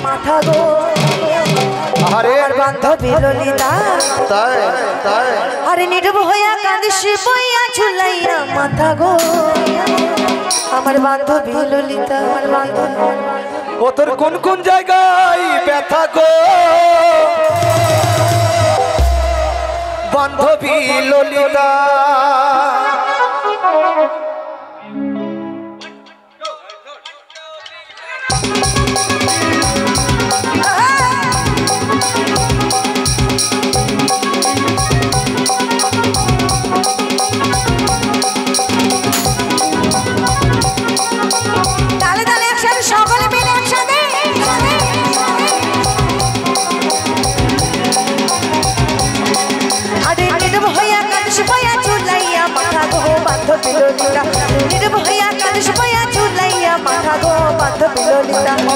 মাথা গো আরে বান্ধবী ললিতা তাই তাই আরে নীরব হইয়া কাঁদিস বইয়া ঝুলাইয়া মাথা গো আমার বান্ধবী ললিতা আমার বান্ধবী ও তোর কোন কোন জায়গায় ব্যথা গো বান্ধবী ললিতা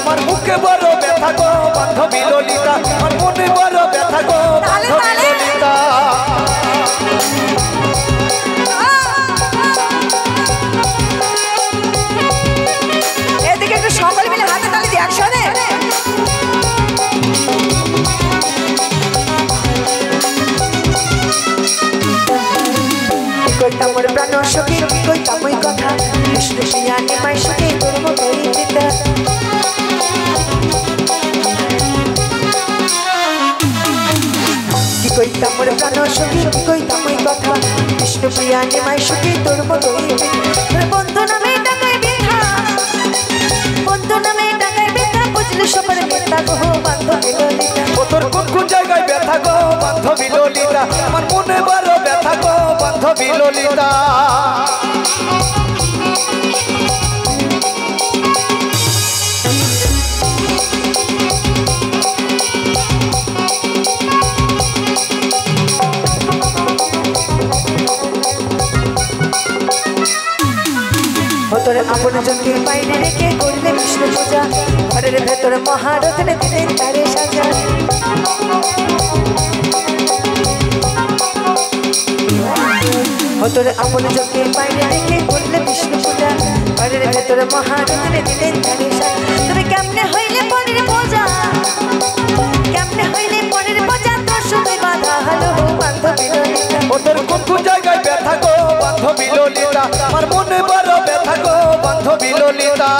আমার মুখে বড় ব্যথা গো বান্ধবী ললিতা আমার মনে বড় ব্যথা গো বান্ধবী ললিতা এদিকে একটু সকলে মিলে হাতে তালি দিয়ে একসাথে কইতাম মোর প্রাণ সখী কইতাম ওই কথা বিষ্ণু শিয়ানি মাই সখী তোর মতোই পিতা কি কইতাম মোর প্রাণ সখী কইতাম ওই কথা বিষ্ণু শিয়ানি মাই সখী তোর মতোই পিতা বন্ধু নামে টাকায় বিধা বন্ধু নামে টাকায় বিধা বুঝলে সবার পিতা গো বান্ধবী ললিতা ও তোর কোন কোন জায়গায় ব্যথা গো বান্ধবী ললিতা আমার মনে বড় ব্যথা গো বান্ধবী ললিতা তোর আপন জনকে বাইরে রেখে করলে বিষ্ণু পূজা ঘরের ভেতর মহারথনে দিলেন তারে সাজা তোর আপন জনকে বাইরে রেখে করলে বিষ্ণু পূজা ঘরের ভেতর মহারথনে দিলেন তারে সাজা তবে কেমনে হইলে পরের পূজা কেমনে হইলে পরের পূজা তোর সঙ্গে বাধা হলো বান্ধবী ললিতা ও তোর কোন কোন জায়গায় ব্যথা গো বান্ধবী ললিতা আমার মনে বড় ব্যথা গো বান্ধবী ললিতা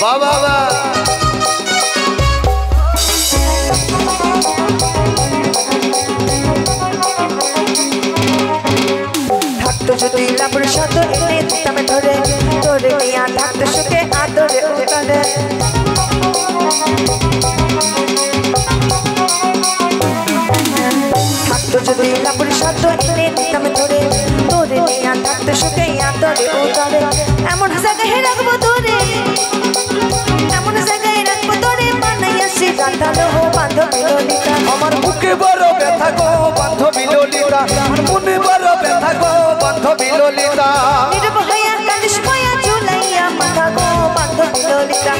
বাবা থাকতো যদি লাভর শত এনে দিতাম ধরে তোরে নিয়া থাকতো সুখে আদরে উঠে থাকতো যদি লাভর শত এনে দিতাম ধরে তোরে নিয়া থাকতো সুখে আদরে উঠে এমন জায়গায় রাখবো তোরে এমন জায়গায় রাখবো তোরে বানাইয়া সে গাঁথালো বান্ধবী ললিতা আমার মুখে বড় ব্যথা গো বান্ধবী ললিতা আমার মনে বড় ব্যথা গো বান্ধবী ললিতা নীরব হইয়া কাঁদিস বইয়া ঝুলাইয়া মাথা গো বান্ধবী ললিতা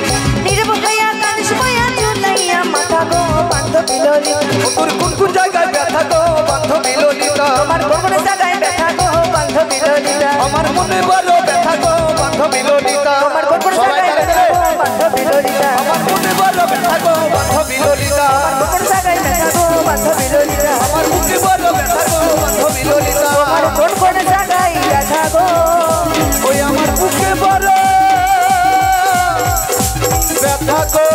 নীরব হইয়া কাঁদিস বইয়া ঝুলাইয়া মাথা গো বান্ধবী ললিতা তোর কোন কোন জায়গায় ব্যথা গো বান্ধবী ললিতা আমার কোন জায়গায় ব্যথা গো বান্ধবী ললিতা আমার মনে বড় ব্যথা গো বান্ধবী ললিতা আমার কোন জায়গায় ব্যথা গো বান্ধবী ললিতা আমার মনে বড় ব্যথা গো বান্ধবী ললিতা কোন জায়গায় ব্যথা গো বান্ধবী ললিতা আমার মুখে বড় ব্যথা গো বান্ধবী ললিতা আমার কোন জায়গায় ব্যথা গো ওই আমার মুখে বড় ব্যথা গো